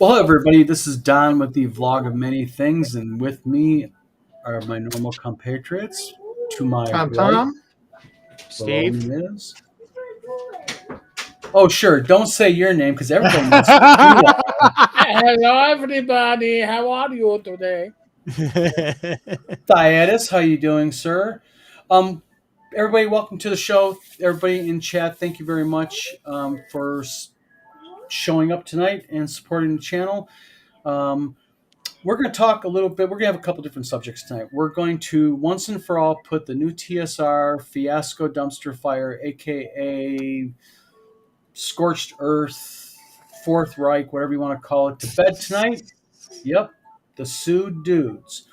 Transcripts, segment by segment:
Well, hello everybody. This is Don with the vlog of many things, and with me are my normal compatriots. To my right, Tom, below Steve. me is. Oh, sure. Don't say your name because everybody knows who you are. Hello, everybody. How are you today? Thyatis, how you doing, sir? Everybody, welcome to the show. Everybody in chat, thank you very much for showing up tonight and supporting the channel. We're going to talk a little bit. We're going to have a couple different subjects tonight. We're going to once and for all put the NuTSR fiasco dumpster fire, aka scorched earth, Fourth Reich, whatever you want to call it, to bed tonight. Yep, the sued dudes.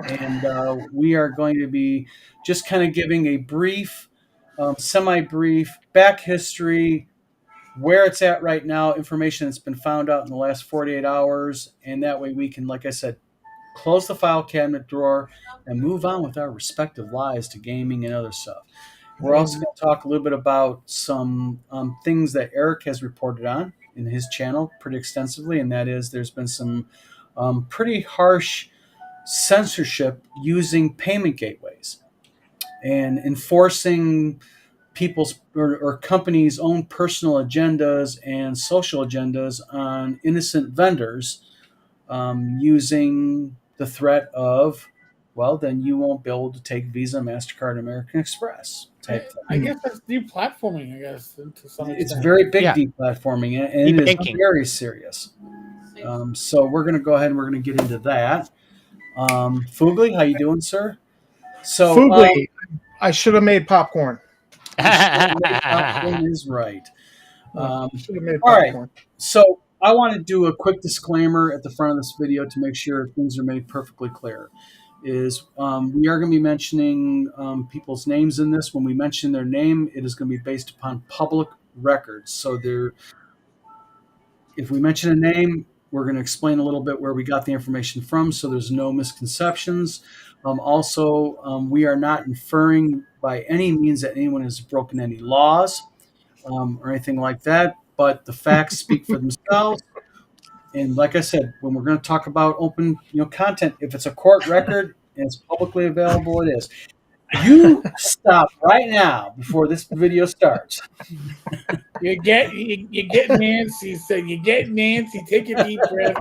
And we are going to be just kind of giving a brief, semi-brief back history, where it's at right now, information that's been found out in the last 48 hours. And that way we can, like I said, close the file cabinet drawer and move on with our respective lives to gaming and other stuff. We're also going to talk a little bit about some things that Eric has reported on in his channel pretty extensively, and that is there's been some pretty harsh censorship using payment gateways and enforcing people's or companies' own personal agendas and social agendas on innocent vendors using the threat of, well, then you won't be able to take Visa, MasterCard, and American Express type thing. I guess that's deplatforming, I guess, to some extent. It's very big Yeah. deplatforming, and it is Debanking. very serious. So we're going to go ahead and we're going to get into that. Fugly, how you doing, sir? So Fugly. I should have made popcorn. popcorn is right. Should have made all right. popcorn. So I want to do a quick disclaimer at the front of this video to make sure things are made perfectly clear. Is we are going to be mentioning people's names in this. When we mention their name, it is going to be based upon public records. So if we mention a name, we're going to explain a little bit where we got the information from, so there's no misconceptions. Also, we are not inferring by any means that anyone has broken any laws or anything like that, but the facts speak for themselves. And like I said, when we're going to talk about open, content, if it's a court record and it's publicly available, it is. You stop right now before this video starts. You get Nancy. So you get Nancy. Take a deep breath.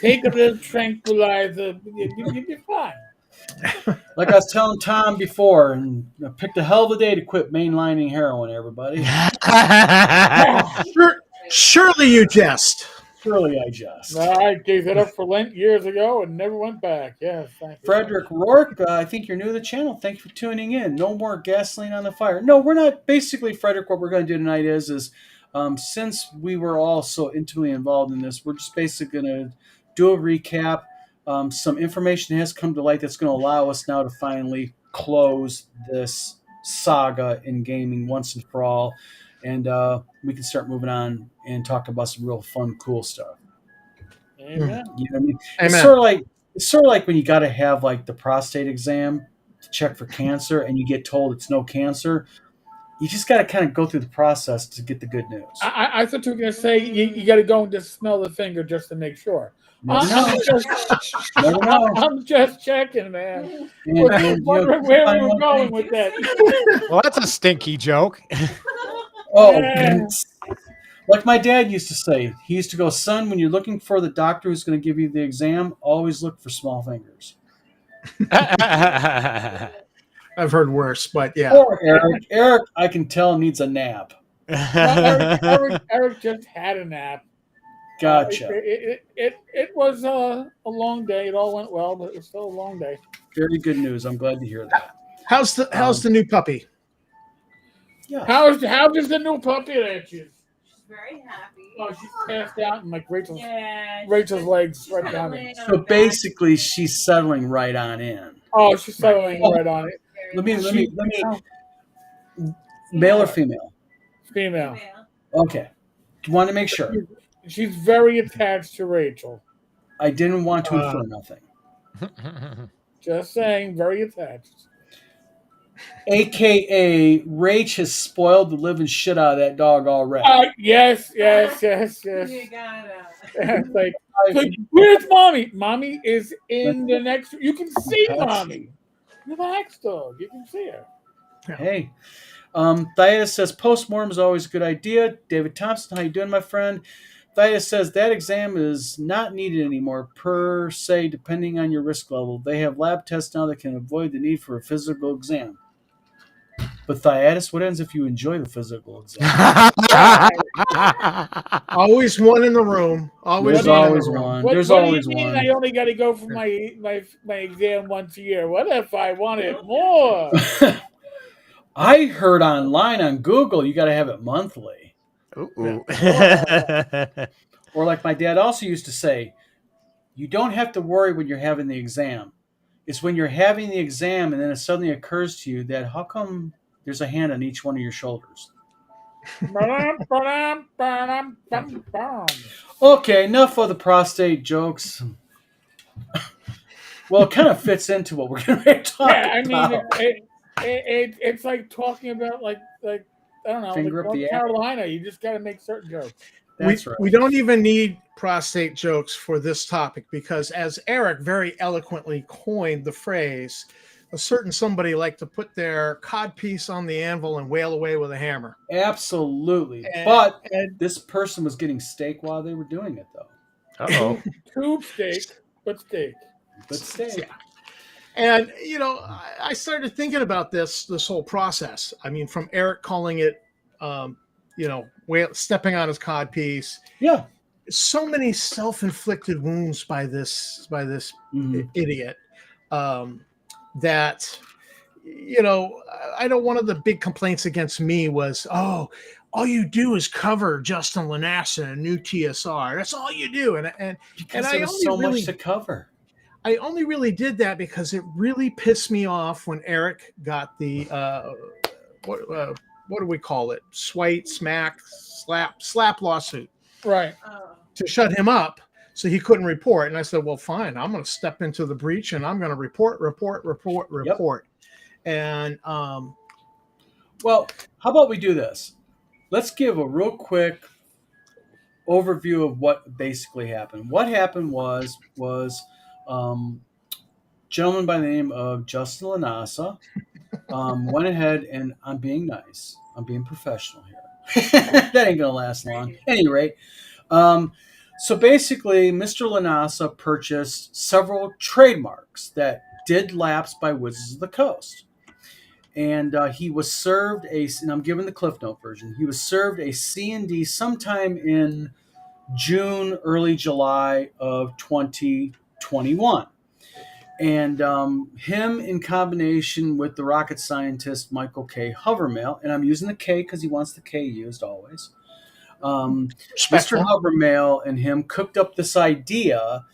Take a little tranquilizer. You'll be fine. Like I was telling Tom before, and I picked a hell of a day to quit mainlining heroin, everybody. Surely you jest. Surely I just. I gave it up for Lent years ago and never went back. Yes, thank you. Frederick Rourke, I think you're new to the channel. Thank you for tuning in. No more gasoline on the fire. No, we're not. Basically, Frederick, what we're going to do tonight is since we were all so intimately involved in this, we're just basically going to do a recap. Some information has come to light that's going to allow us now to finally close this saga in gaming once and for all. And we can start moving on and talk about some real fun, cool stuff. Amen. You know what I mean? Amen. It's sort of like when you got to have like the prostate exam to check for cancer, and you get told it's no cancer. You just got to kind of go through the process to get the good news. I thought you were going to say you got to go and just smell the finger just to make sure. Never know. I'm just checking, man. And, Wondering where we were going with that. Well, that's a stinky joke. Oh, Yeah. like my dad used to say, he used to go, son, when you're looking for the doctor who's going to give you the exam, always look for small fingers. I've heard worse, but yeah. Poor Eric. Eric, I can tell, needs a nap. Eric just had a nap. Gotcha. It was a long day. It all went well, but it was still a long day. Very good news. I'm glad to hear that. How's the new puppy? Yeah. How's the new puppy that you? She's very happy. Oh, she's passed out and like Rachel's Yeah, legs right down it. So basically, she's settling right on in. Oh, she's settling right on it. Let me. Male or female? Female. Okay. Want to make sure. She's very attached to Rachel. I didn't want to infer nothing. Just saying, very attached. AKA Rach has spoiled the living shit out of that dog already. Yes. You gotta. It's like, where's mommy? Mommy is in the next. You can see mommy. Relax, dog. You can see her. Hey. Thais says postmortem is always a good idea. David Thompson, how you doing, my friend? Thais says that exam is not needed anymore per se, depending on your risk level. They have lab tests now that can avoid the need for a physical exam. But Thaiatis, what happens if you enjoy the physical exam? Always one in the room. Always There's one in always the room. one. What, There's what always do you mean? one. I only got to go for my exam once a year. What if I wanted more? I heard online on Google you got to have it monthly. Ooh. Or like my dad also used to say, you don't have to worry when you're having the exam. It's when you're having the exam and then it suddenly occurs to you that how come there's a hand on each one of your shoulders? Okay, enough of the prostate jokes. Well, it kind of fits into what we're going to talk Yeah, I mean, about. it's like talking about like I don't know, Finger like up North the ass. Carolina. You just got to make certain jokes. That's right. We don't even need prostate jokes for this topic because, as Eric very eloquently coined the phrase, a certain somebody liked to put their codpiece on the anvil and wail away with a hammer. Absolutely. And- But and- this person was getting steak while they were doing it, though. Uh-oh. Tube steak, but steak. But steak. Yeah. And I started thinking about this whole process. I mean, from Eric calling it, stepping on his codpiece. Yeah. So many self-inflicted wounds by this Mhm. idiot. That I know one of the big complaints against me was, all you do is cover Justin Lanassa and NuTSR. That's all you do, and Because I there was only so really much to cover. I only really did that because it really pissed me off when Eric got the what do we call it? Slap lawsuit Right. to shut him up so he couldn't report. And I said, well, fine, I'm going to step into the breach and I'm going to report. And Well, how about we do this? Let's give a real quick overview of what basically happened. What happened was gentleman by the name of Justin Lanassa went ahead, and I'm being nice. I'm being professional here. That ain't gonna last long. At any rate, so basically, Mr. Lanassa purchased several trademarks that did lapse by Wizards of the Coast. And he was served and I'm giving the Cliff Note version. He was served a C&D sometime in June, early July of 2021. And him in combination with the rocket scientist Michael K. Hovermail, and I'm using the K because he wants the K used always. Mr. respectful. Hovermail and him cooked up this idea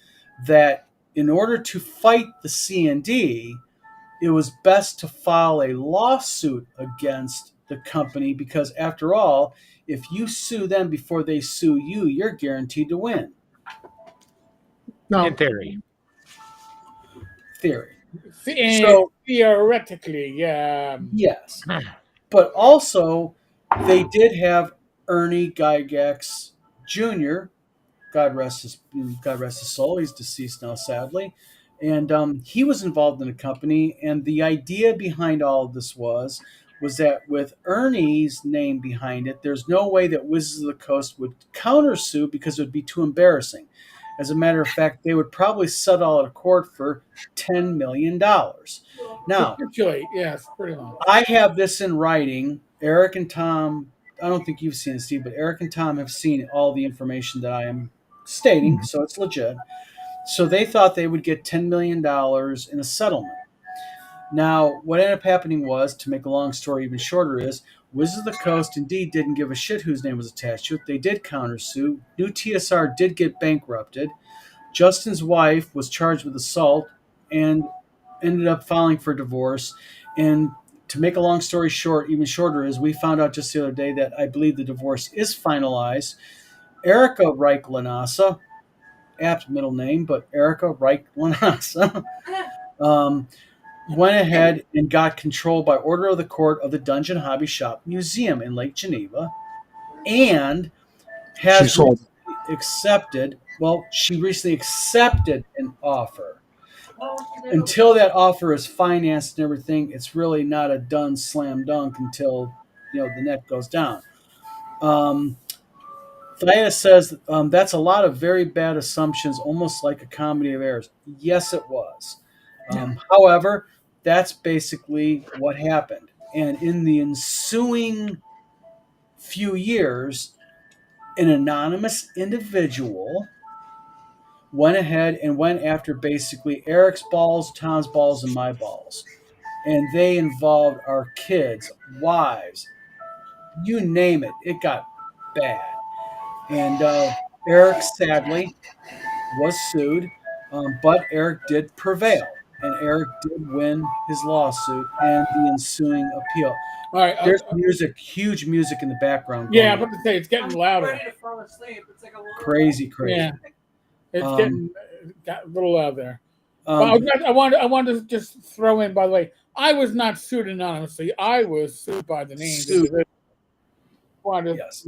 that in order to fight the C&D, it was best to file a lawsuit against the company because, after all, if you sue them before they sue you, you're guaranteed to win. No, In theory. Theory. So theoretically, yeah. Yes. But also, they did have Ernie Gygax Jr., God rest his soul. He's deceased now, sadly. And he was involved in the company. And the idea behind all of this was that with Ernie's name behind it, there's no way that Wizards of the Coast would countersue because it would be too embarrassing. As a matter of fact, they would probably settle out of court for $10 million. Now, Yes, pretty much. I have this in writing. Eric and Tom, I don't think you've seen it, Steve, but Eric and Tom have seen all the information that I am stating, so it's legit. So they thought they would get $10 million in a settlement. Now, what ended up happening was, to make a long story even shorter, is Wizards of the Coast indeed didn't give a shit whose name was attached to it. They did countersue. NuTSR did get bankrupted. Justin's wife was charged with assault and ended up filing for divorce. And to make a long story short, even shorter, is we found out just the other day that I believe the divorce is finalized. Erica Reich Lanassa, apt middle name, but Erica Reich Lanassa, went ahead and got control by order of the court of the Dungeon Hobby Shop Museum in Lake Geneva, and She has sold. she recently accepted an offer. Until that offer is financed and everything, it's really not a done slam dunk until the net goes down. Diana says that's a lot of very bad assumptions, almost like a comedy of errors. Yes, it was. However, that's basically what happened. And in the ensuing few years, an anonymous individual went ahead and went after basically Eric's balls, Tom's balls, and my balls. And they involved our kids, wives, you name it. It got bad. And Eric, sadly, was sued, but Eric did prevail. And Eric did win his lawsuit and the ensuing appeal. All right. There's music, huge music in the background. Yeah, I'm going about to say it's getting louder. Ready to fall asleep. It's like a little crazy. Yeah, it's got a little loud there. Um, I wanted to just throw in, by the way, I was not sued anonymously. I was sued by the name. Sued. Yes.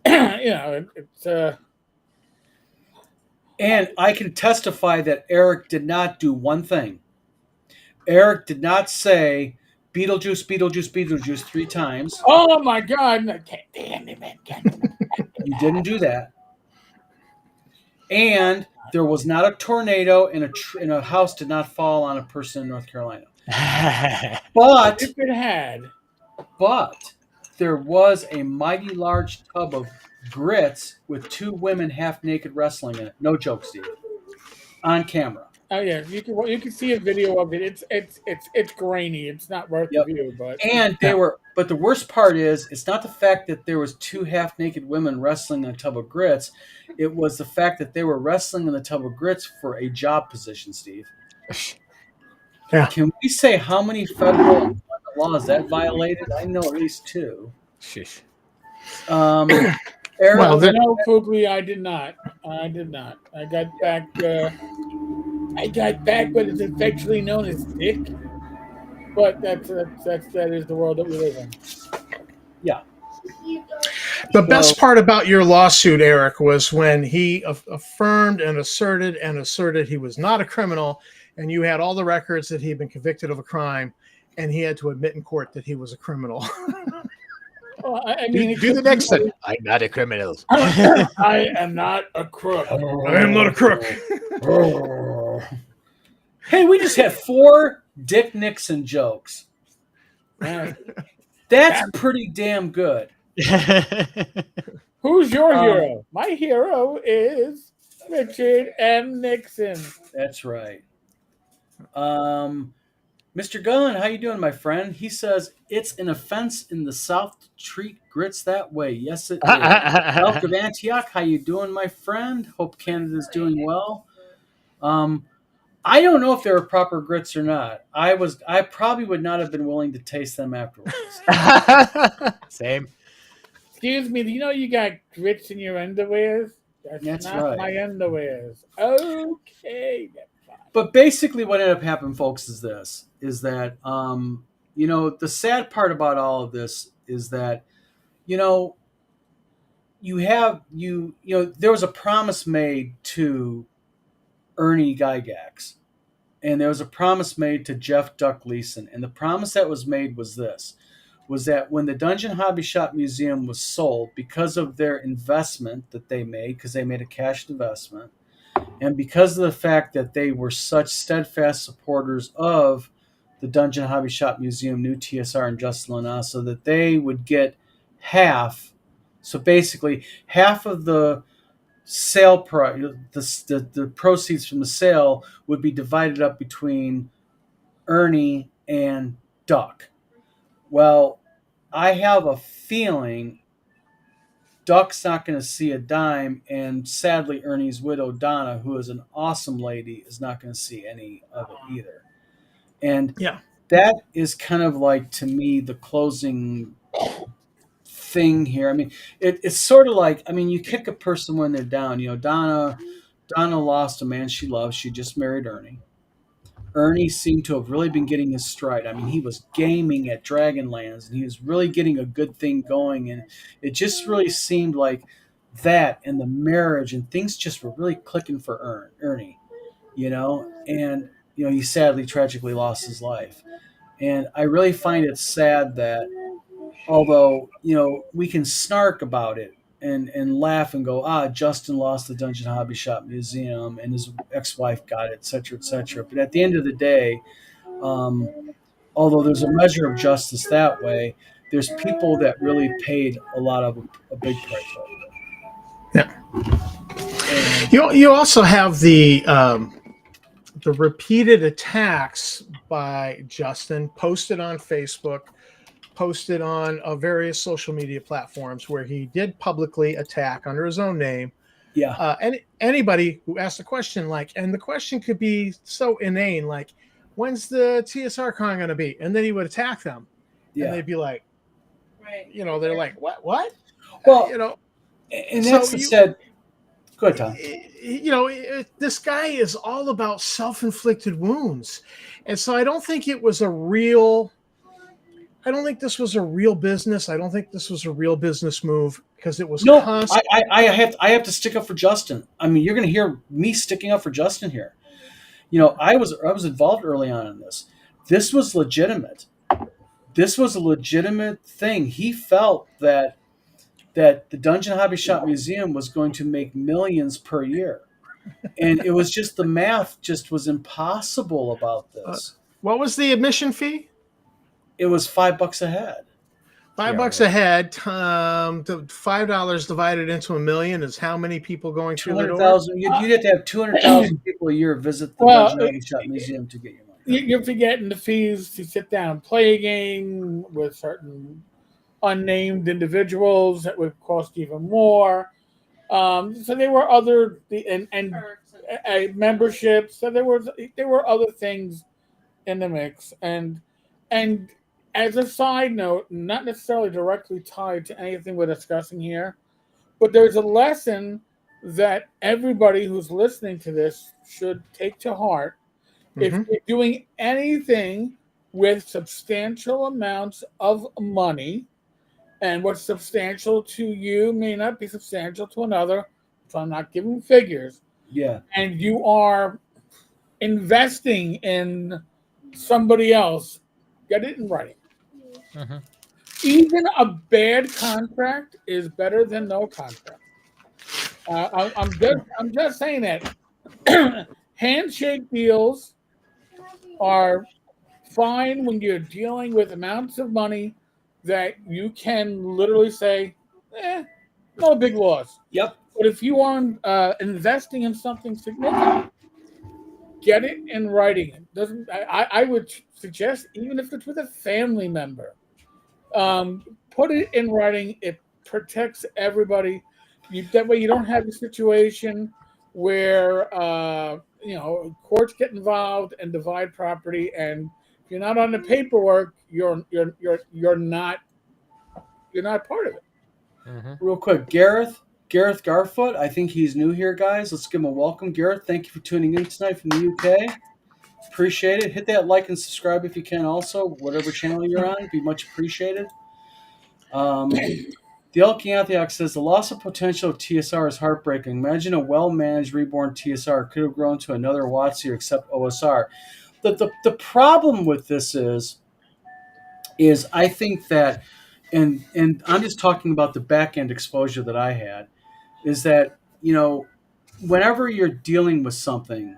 It's And I can testify that Eric did not do one thing. Eric did not say Beetlejuice, Beetlejuice, Beetlejuice 3 times. oh my God! Candyman. You didn't do that. And there was not a tornado, and a house did not fall on a person in North Carolina. But If it had, there was a mighty large tub of grits with 2 women half naked wrestling in it. No joke, Steve. On camera. oh yeah, you can see a video of it. It's grainy. It's not worth the view, but And they were. But the worst part is, it's not the fact that there was 2 half naked women wrestling in a tub of grits. It was the fact that they were wrestling in the tub of grits for a job position, Steve. Yeah. Can we say how many federal laws that violated? I know at least 2. Shish. Eric, Well, then- no, Fugly, I did not. I got back. I got back what is affectionately known as Dick. But that is the world that we live in. Yeah. The best part about your lawsuit, Eric, was when he affirmed and asserted he was not a criminal, and you had all the records that he'd been convicted of a crime, and he had to admit in court that he was a criminal. Well, I mean, Do the next thing. I'm not a criminal. I am not a crook. I am not a crook. Hey, we just had 4 Dick Nixon jokes. Man, That's pretty damn good. who's your hero? My hero is Richard M. Nixon. That's right. Mr. Gunn, how you doing, my friend? He says it's an offense in the South to treat grits that way. Yes, it is. Elk of Antioch, how you doing, my friend? Hope Canada's doing well. I don't know if they were proper grits or not. I probably would not have been willing to taste them afterwards. Same. Excuse me, do you know you got grits in your underwears? That's not right. my underwears. Okay. But basically what ended up happening, folks, is this, is that, the sad part about all of this is that, there was a promise made to Ernie Gygax, and there was a promise made to Jeff Duck Leeson. And the promise that was made was this, was that when the Dungeon Hobby Shop Museum was sold, because of their investment that they made, because they made a cash investment, and because of the fact that they were such steadfast supporters of the Dungeon Hobby Shop Museum, NuTSR, and Justin Lanasa, that they would get half. So basically, half of the sale price, the proceeds from the sale would be divided up between Ernie and Duck. Well, I have a feeling Duck's not going to see a dime, and sadly, Ernie's widow, Donna, who is an awesome lady, is not going to see any of it either. And that is kind of like, to me, the closing thing here. I mean, it's sort of like, you kick a person when they're down. Donna lost a man she loves. She just married Ernie. Ernie seemed to have really been getting his stride. I mean, he was gaming at Dragonlands, and he was really getting a good thing going, and it just really seemed like that and the marriage and things just were really clicking for Ernie, and he sadly tragically lost his life. And I really find it sad that although we can snark about it and laugh and go, Justin lost the Dungeon Hobby Shop Museum and his ex-wife got it, etc., but at the end of the day, um, although there's a measure of justice that way, there's people that really paid a big price over it. Yeah. You also have the repeated attacks by Justin, posted on Facebook, posted on various social media platforms, where he did publicly attack under his own name. Yeah. Anybody who asked a question, and the question could be so inane, like, when's the TSR con going to be? And then he would attack them. Yeah. And they'd be like, Right. They're like, what? Well, and that's said. Go ahead, Tom. This guy is all about self-inflicted wounds. And so I don't think this was a real business. I don't think this was a real business move, because it was constant. I have to stick up for Justin. I mean, you're going to hear me sticking up for Justin here. I was involved early on in this. This was legitimate. This was a legitimate thing. He felt that the Dungeon Hobby Shop Museum was going to make millions per year. And it was just the math just was impossible about this. What was the admission fee? It was $5 a head. $5 a head. $5 divided into $1 million is how many people going through the door? 200,000. You'd have to have 200,000 people a year visit the Dungeon Hobby Shop Museum to get your money. You're forgetting the fees to sit down and play a game with certain unnamed individuals that would cost even more. So there were other memberships. So there were other things in the mix. And as a side note, not necessarily directly tied to anything we're discussing here, but there's a lesson that everybody who's listening to this should take to heart. If you're doing anything with substantial amounts of money, and what's substantial to you may not be substantial to another, so I'm not giving figures. Yeah. And you are investing in somebody else, get it in writing. Even a bad contract is better than no contract. I'm just saying that handshake deals are fine when you're dealing with amounts of money that you can literally say, no big loss. Yep. But if you are investing in something significant, get it in writing. I would suggest, even if it's with a family member, put it in writing. It protects everybody. That way you don't have a situation where courts get involved and divide property, and if you're not on the paperwork, you're not part of it. Real quick, Gareth Garfoot, I think he's new here, guys. Let's give him a welcome. Gareth, thank you for tuning in tonight from the UK. Appreciate it. Hit that like and subscribe if you can also, whatever channel you're on. It'd be much appreciated. The Elking Antioch says, the loss of potential of TSR is heartbreaking. Imagine a well-managed reborn TSR could have grown to another WotC except OSR. The problem with this is I think that, and I'm just talking about the back-end exposure that I had, is that, whenever you're dealing with something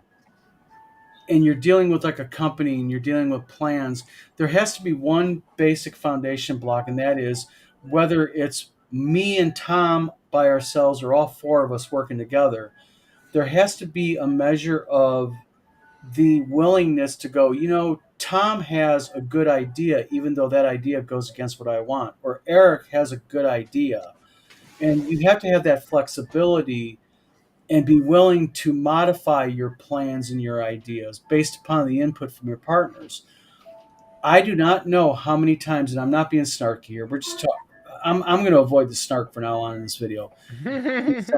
and you're dealing with like a company and you're dealing with plans, there has to be one basic foundation block, and that is whether it's me and Tom by ourselves or all four of us working together, there has to be a measure of the willingness to go, Tom has a good idea, even though that idea goes against what I want, or Eric has a good idea. And you have to have that flexibility and be willing to modify your plans and your ideas based upon the input from your partners. I do not know how many times, and I'm not being snarky here, we're just talking. I'm going to avoid the snark for now on in this video. Let's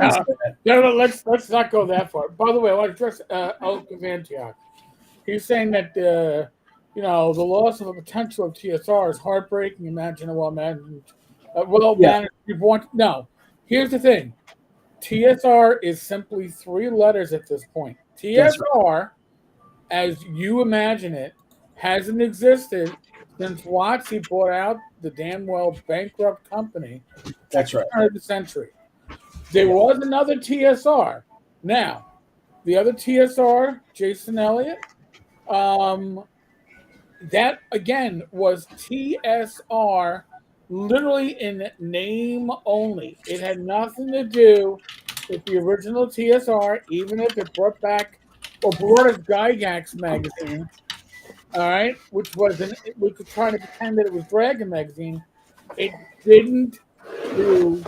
not go that far. By the way, I want to address Elk of Antioch. He's saying that the loss of a potential of TSR is heartbreaking. Imagine a well managed. No. Here's the thing: TSR is simply three letters at this point. That's right. TSR, as you imagine it, hasn't existed since Watsy bought out the damn well bankrupt company at That's the right. turn of the century. There was another TSR. Now, the other TSR, Jason Elliott, that again was TSR literally in name only. It had nothing to do with the original TSR, even if it brought back or brought us Gygax magazine, all right, which was we could try to pretend that it was Dragon magazine. It didn't do.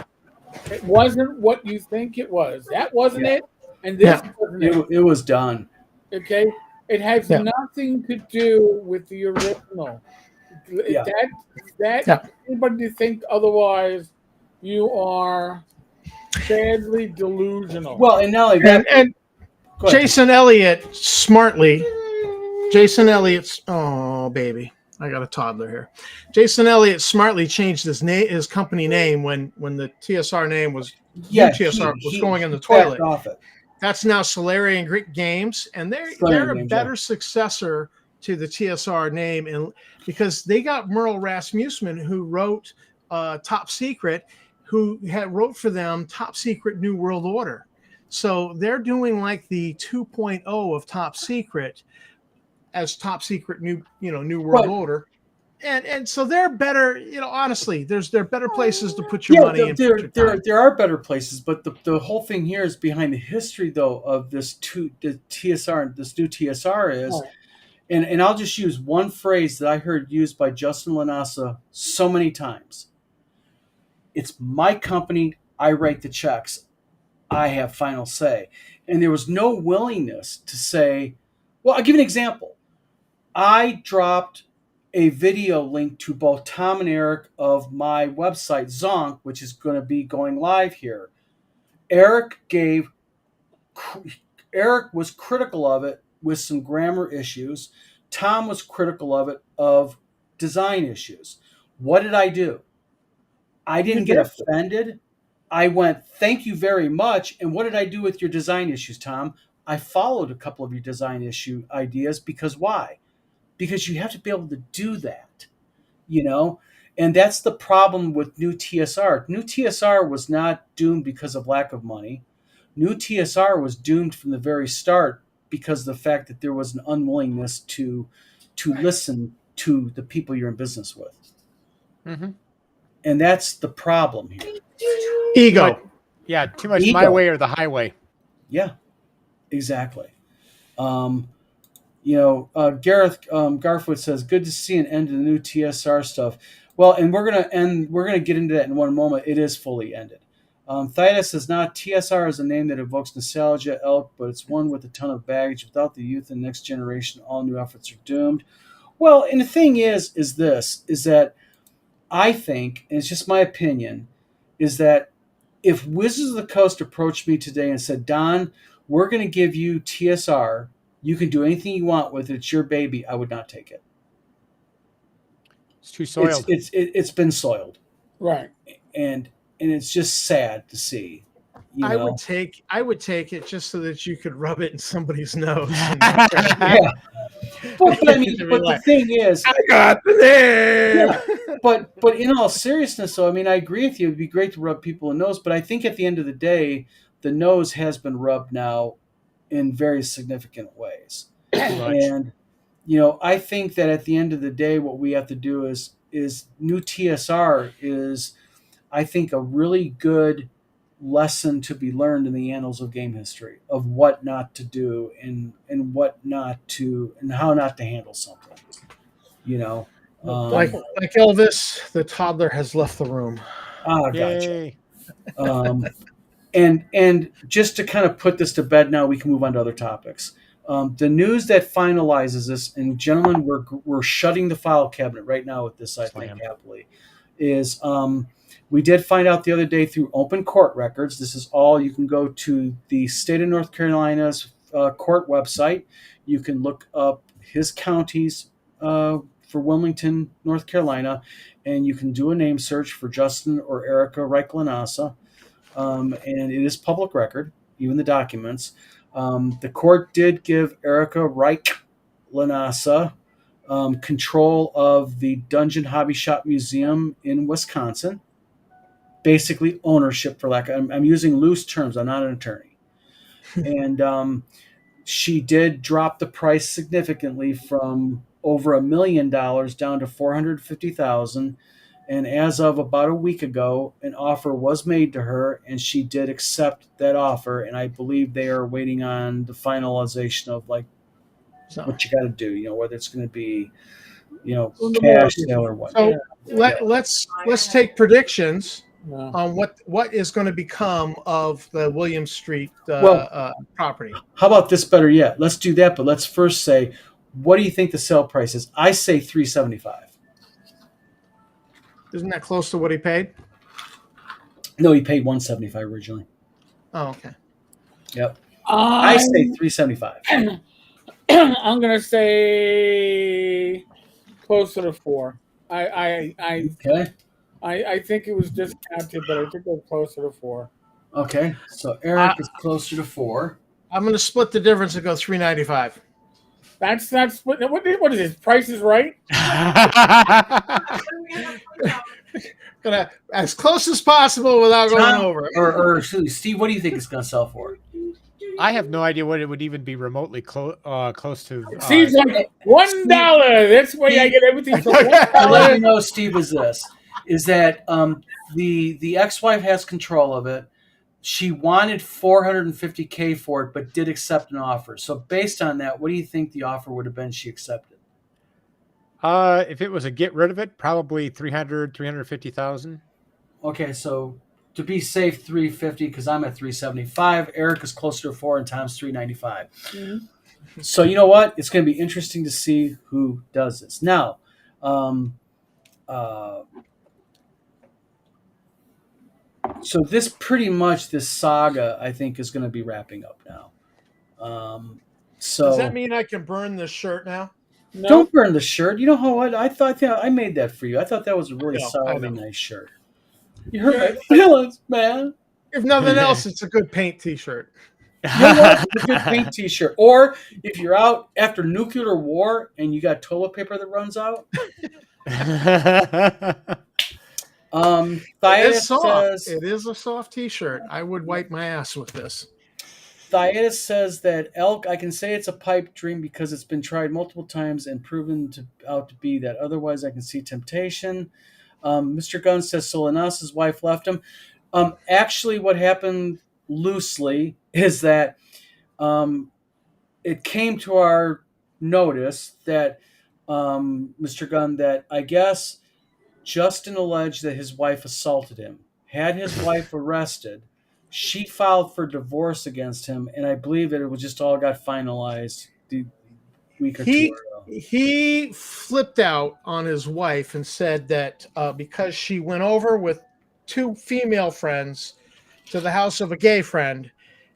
It wasn't what you think it was. That wasn't Yeah. it, and this Yeah. wasn't it. It was done. Okay, it has Yeah. nothing to do with the original. Yeah. That Yeah. anybody to think otherwise, you are sadly delusional. Well, and not only that, And go ahead. Jason Elliott smartly, Jason Elliott's, oh baby, I got a toddler here. Jason Elliott smartly changed his company name when the TSR name was NuTSR was going in the backed toilet. off it. That's now Solarian Greek Games, and they're Solarian a Games, better successor to the TSR name, and because they got Merle Rasmussen, who wrote Top Secret, who wrote for them Top Secret New World Order. So they're doing like the 2.0 of Top Secret as Top Secret New World Order. And so they're better, honestly, there are better places to put your money in. There are better places, but the whole thing here is behind the history though of the TSR, this new TSR is, and I'll just use one phrase that I heard used by Justin Lanasa so many times. It's my company, I write the checks, I have final say. And there was no willingness to say, well, I'll give you an example. I dropped a video link to both Tom and Eric of my website, Zonk, which is going to be going live here. Eric was critical of it with some grammar issues. Tom was critical of it of design issues. What did I do? I didn't get offended. I went, thank you very much. And what did I do with your design issues, Tom? I followed a couple of your design issue ideas because why? Because you have to be able to do that, and that's the problem with NuTSR. NuTSR was not doomed because of lack of money. NuTSR was doomed from the very start because of the fact that there was an unwillingness to listen to the people you're in business with. Mm-hmm. And that's the problem here. Ego. Too much Ego. my way or the highway. Yeah, exactly. Gareth Garfoot says, good to see an end to the new TSR stuff. Well, and we're gonna get into that in one moment. It is fully ended. Thydus says, not TSR is a name that evokes nostalgia, elk, but it's one with a ton of baggage. Without the youth and next generation, all new efforts are doomed. Well, and the thing is that I think, and it's just my opinion, is that if Wizards of the Coast approached me today and said, Don, we're going to give you TSR, you can do anything you want with it, it's your baby, I would not take it. It's too soiled. It's been soiled. Right. And it's just sad to see. I would take it just so that you could rub it in somebody's nose. Yeah. But the thing is, I got the name. Yeah, but in all seriousness, though, I agree with you. It'd be great to rub people in the nose, but I think at the end of the day, the nose has been rubbed now in very significant ways. And I think that at the end of the day, what we have to do is NuTSR is, I think, a really good lesson to be learned in the annals of game history of what not to do and what not to and how not to handle something. Like Elvis, the toddler has left the room. Gotcha. And just to kind of put this to bed now, we can move on to other topics. The news that finalizes this, and gentlemen, we're shutting the file cabinet right now with this, I think, happily, is we did find out the other day through open court records. This is all, you can go to the state of North Carolina's court website. You can look up his counties for Wilmington, North Carolina, and you can do a name search for Justin or Erica Reich-Lanasa, and it is public record, even the documents. The court did give Erica Reich-Lanasa control of the Dungeon Hobby Shop Museum in Wisconsin. Basically, ownership, for lack of, I'm using loose terms. I'm not an attorney. And she did drop the price significantly from over $1 million down to $450,000. And as of about a week ago, an offer was made to her, and she did accept that offer. And I believe they are waiting on the finalization of like what you got to do. Whether it's going to be, cash sale or what. So let's take predictions No. on what is going to become of the William Street property. How about this? Better yet, let's do that. But let's first say, what do you think the sale price is? I say $375. Isn't that close to what he paid? No, he paid $175 originally. Oh, okay. Yep. I say $375. I'm gonna say closer to 4. Okay. I think it was discounted, but I think it was closer to 4. Okay. So Eric is closer to 4. I'm going to split the difference and go $395. That's what is this? Price is Right? Gonna as close as possible without going over. Or Steve, what do you think it's going to sell for? I have no idea what it would even be remotely close to. Seems like $1. That's why I get everything for $1. I'll let you know, Steve, is that the ex-wife has control of it. She wanted $450K for it, but did accept an offer. So based on that, what do you think the offer would have been she accepted? If it was a get rid of it, probably 350,000. Okay, so to be safe, 350 because I'm at 375. Eric is closer to 4 and Tom's 395. Mm-hmm. So you know what? It's going to be interesting to see who does this. Now, so this saga, I think, is going to be wrapping up now. So Does that mean I can burn this shirt now? No. Don't burn the shirt. You know how I thought I made that for you. I thought that was a really solidly nice shirt. You hurt my feelings, man. If nothing else, it's a good paint T-shirt. You know what? It's a good paint T-shirt. Or if you're out after nuclear war and you got toilet paper that runs out. It is soft. It is a soft T-shirt. I would wipe my ass with this. Thyatis says that elk, I can say it's a pipe dream because it's been tried multiple times and proven out to be that. Otherwise, I can see temptation. Mr. Gunn says Solanasa's wife left him. Actually, what happened loosely is that it came to our notice that, Mr. Gunn, that I guess Justin alleged that his wife assaulted him, had his wife arrested. She filed for divorce against him, and I believe that it was just all got finalized the week or two ago. He flipped out on his wife and said that because she went over with 2 female friends to the house of a gay friend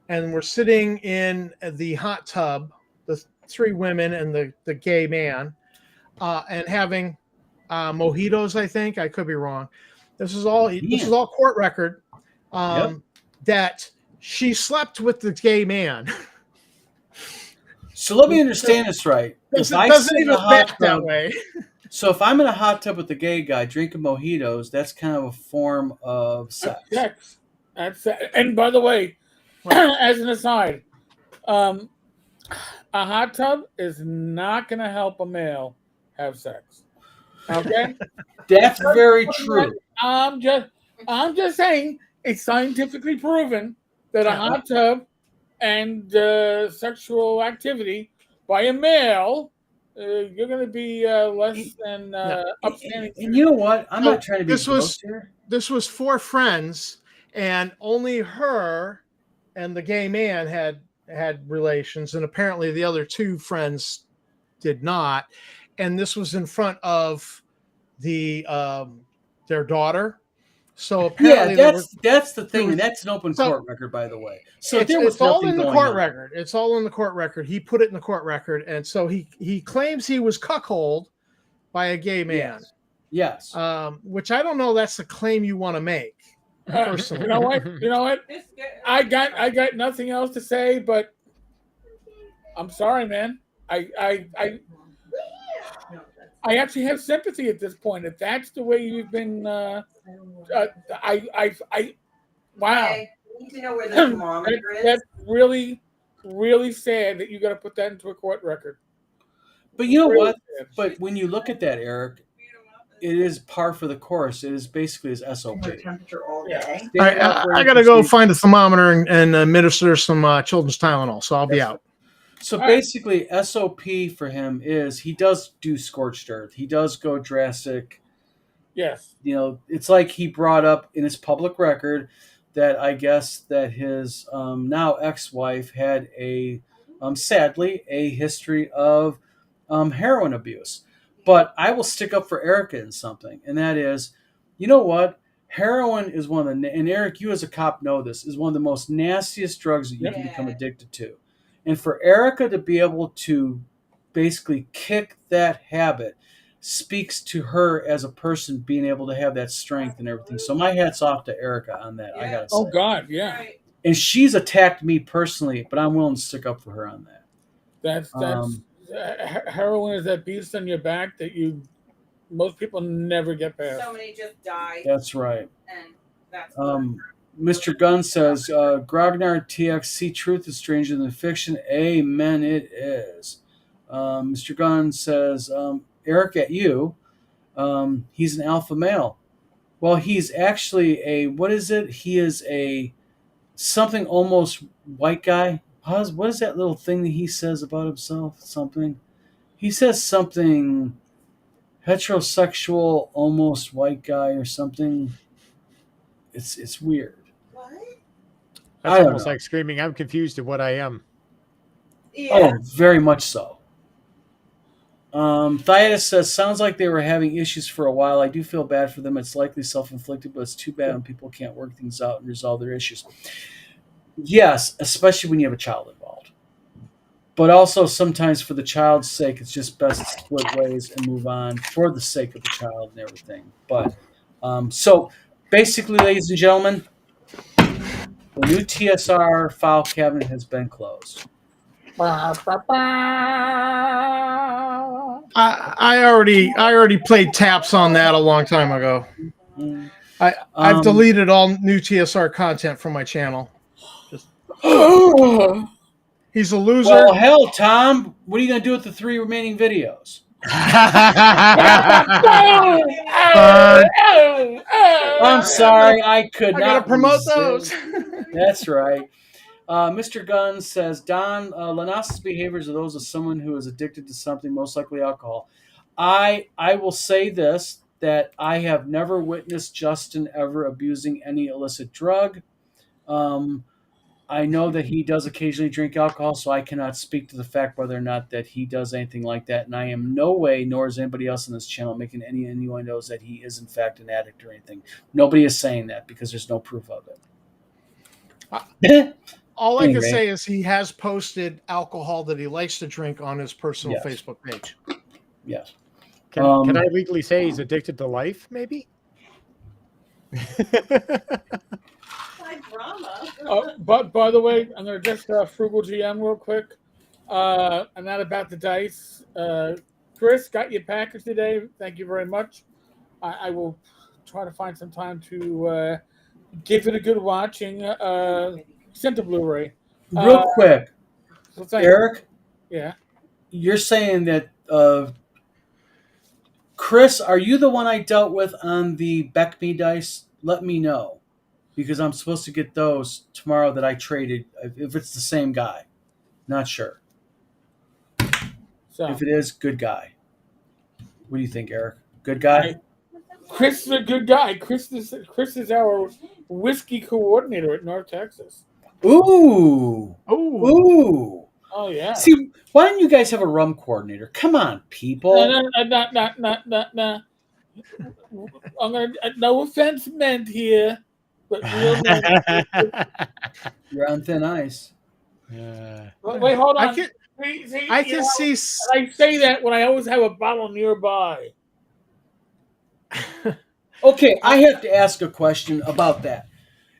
and were sitting in the hot tub, the 3 women and the gay man, and having mojitos, I think. I could be wrong. This is all court record. That she slept with the gay man. So let me understand this right. If I'm in a hot tub with the gay guy drinking mojitos, that's kind of a form of sex. And by the way, as an aside, a hot tub is not going to help a male have sex. Okay, that's very true. I'm just saying. It's scientifically proven that a hot tub and sexual activity by a male, you're going to be less than upstanding. And you know what? I'm not trying to be gross here. This was 4 friends, and only her and the gay man had relations, and apparently the other 2 friends did not. And this was in front of their daughter. So Yeah, apparently that's the thing, was- and that's an open so- court record, by the way. So it's, there was it's all nothing in the going court on. record. It's all in the court record. He put it in the court record, and so he claims he was cuckolded by a gay man. Yes. Which I don't know. That's the claim you want to make. Personally. You know what? I got nothing else to say, but I'm sorry, man. I actually have sympathy at this point. If that's the way you've been, wow. Hey, you need to know where the thermometer is. That's really, really sad that you got to put that into a court record. But you know Really what? sad. But when you look at that, Eric, it is par for the course. It is basically his SOP. Temperature all day. I got to go find a thermometer and administer some children's Tylenol. So I'll be out. So basically, SOP for him is he does do scorched earth. He does go drastic. Yes. You know, it's like he brought up in his public record that I guess that his now ex-wife had sadly a history of heroin abuse. But I will stick up for Erica in something, and that is, you know what? Heroin is one of the, and Eric, you as a cop know this, is one of the most nastiest drugs that you can become addicted to. And for Erica to be able to basically kick that habit speaks to her as a person being able to have that strength and everything. So my hat's off to Erica on that. I gotta say. Oh God, yeah. And she's attacked me personally, but I'm willing to stick up for her on that. That's heroin is that beast on your back that most people never get past. So many just die. That's right. And that's Mr. Gunn says, Grognard TXC, truth is stranger than fiction. Amen, it is. Mr. Gunn says, Eric, at you, he's an alpha male. Well, he's actually what is it? He is a something almost white guy. What is that little thing that he says about himself? Something. He says something heterosexual, almost white guy or something. It's weird. what? That's almost like screaming, I'm confused to what I am. Yeah. Oh, very much so. Thyatis says, sounds like they were having issues for a while. I do feel bad for them. It's likely self-inflicted, but it's too bad when people can't work things out and resolve their issues. Yes, especially when you have a child involved. But also sometimes for the child's sake, it's just best to split ways and move on for the sake of the child and everything. But so basically, ladies and gentlemen, the new TSR file cabinet has been closed. I already played taps on that a long time ago. I've deleted all NuTSR content from my channel. He's a loser. Well, hell, Tom, what are you going to do with the 3 remaining videos? I'm sorry, I could not gotta promote resist. those. That's right. Mr. Gunn says, Don, Lanas's behaviors are those of someone who is addicted to something, most likely alcohol. I will say this, that I have never witnessed Justin ever abusing any illicit drug. I know that he does occasionally drink alcohol, so I cannot speak to the fact whether or not that he does anything like that. And I am no way, nor is anybody else on this channel making any innuendos that he is in fact an addict or anything. Nobody is saying that because there's no proof of it. All I can say is he has posted alcohol that he likes to drink on his personal Facebook page. Yes. Can I legally say he's addicted to life, maybe? Drama. But by the way, I'm going to just frugal GM real quick. I'm not about the dice. Chris, got your package today. Thank you very much. I will try to find some time to give it a good watching. Sent a Blu-ray. Real quick, So Eric, yeah. you're saying that Chris, are you the one I dealt with on the Beck Me dice? Let me know. Because I'm supposed to get those tomorrow that I traded, if it's the same guy. Not sure. So if it is, good guy. What do you think, Eric? Good guy? Chris is a good guy. Chris is our whiskey coordinator at North Texas. Ooh. Ooh. Oh, yeah. See, why don't you guys have a rum coordinator? Come on, people. No. I'm gonna no offense meant here, but real men. You're on thin ice. Wait, hold I on. can See, I you can know, see. and I say that when I always have a bottle nearby. Okay, I have to ask a question about that.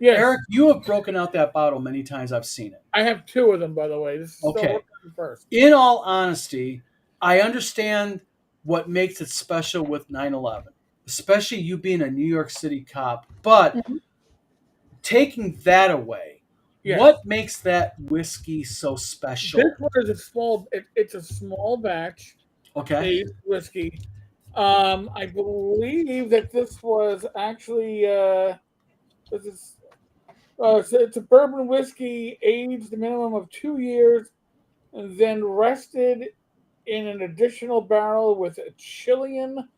Yes, Eric, you have broken out that bottle many times. I've seen it. I have two of them, by the way. This is still Okay. first. In all honesty, I understand what makes it special with 9/11, especially you being a New York City cop. But taking that away, Yes. what makes that whiskey so special? This one is a small. It's a small batch Okay. aged whiskey. I believe that this was actually this is so it's a bourbon whiskey aged a minimum of 2 years, and then rested in an additional barrel with a Chilean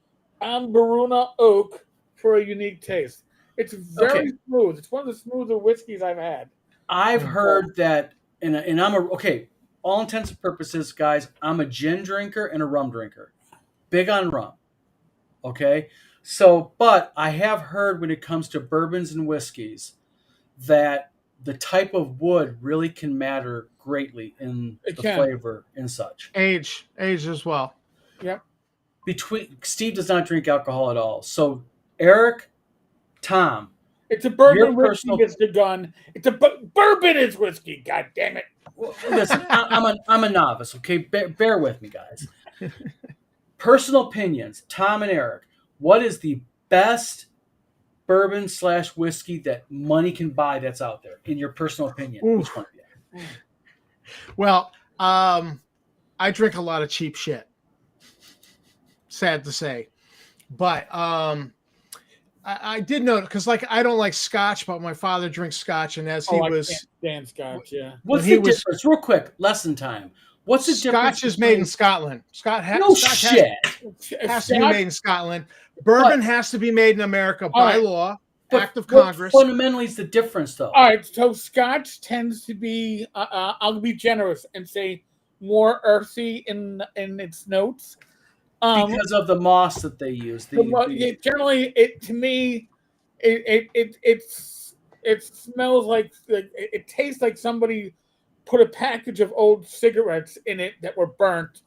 Ambaruna oak for a unique taste. It's Okay. very smooth. It's one of the smoother whiskeys I've had. I've heard that, and I'm okay. All intents and purposes, guys, I'm a gin drinker and a rum drinker. Big on rum. Okay. So, but I have heard when it comes to bourbons and whiskeys that the type of wood really can matter greatly in It the can. flavor and such. age as well. Yep. Between Steve does not drink alcohol at all. So, Eric, Tom, It's a your bourbon whiskey personal gets the gun. It's a bourbon is whiskey. God damn it. well, listen, I'm a novice. Okay, bear with me, guys. Personal opinions, Tom and Eric. What is the best bourbon / whiskey that money can buy that's out there? In your personal opinion, Ooh. each one of you. Well, I drink a lot of cheap shit. Sad to say, but I did know because like I don't like Scotch, but my father drinks Scotch, and as he I was can't stand Scotch. Yeah. What's when he the was difference? Real quick, lesson time. What's the difference? Scotch is made in Scotland. No Scotch shit. has to be made in Scotland. Bourbon has to be made in America by law, act of What Congress. fundamentally is the difference, though? All right, so Scotch tends to be, I'll be generous and say, more earthy in its notes. Because of the moss that they use. Generally, to me, it smells like it tastes like somebody put a package of old cigarettes in it that were burnt,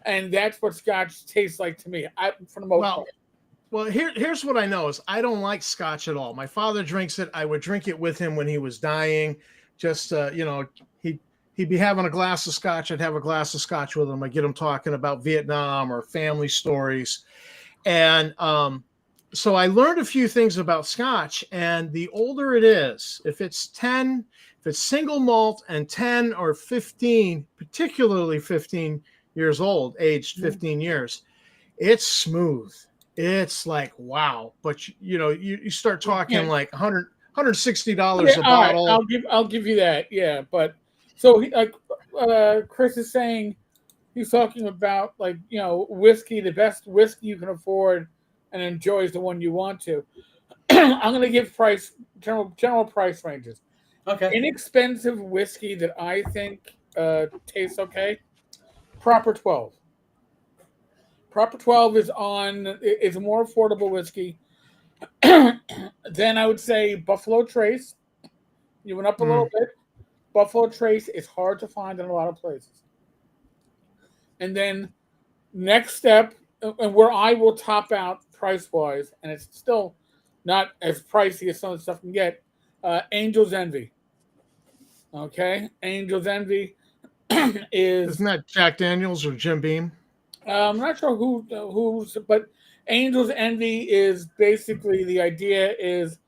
and that's what Scotch tastes like to me. For the most part. Well, here's what I know is I don't like Scotch at all. My father drinks it. I would drink it with him when he was dying. Just he'd be having a glass of Scotch. I'd have a glass of Scotch with him. I'd get him talking about Vietnam or family stories. And so I learned a few things about Scotch. And the older it is, if it's single malt and 10 or 15, particularly 15 years old, aged 15 years, it's smooth. It's like, wow. But you start talking like $160 a bottle. Right, I'll give you that. Yeah, but so Chris is saying he's talking about whiskey, the best whiskey you can afford and enjoy is the one you want to. I'm going to give general price ranges. Okay. Inexpensive whiskey that I think tastes okay. Proper 12. Proper 12 is a more affordable whiskey. Then I would say Buffalo Trace. You went up a little bit. Buffalo Trace is hard to find in a lot of places. And then next step, and where I will top out price-wise, and it's still not as pricey as some of the stuff can get, Angel's Envy. Okay? Angel's Envy Isn't that Jack Daniels or Jim Beam? I'm not sure who's, but Angel's Envy is basically the idea is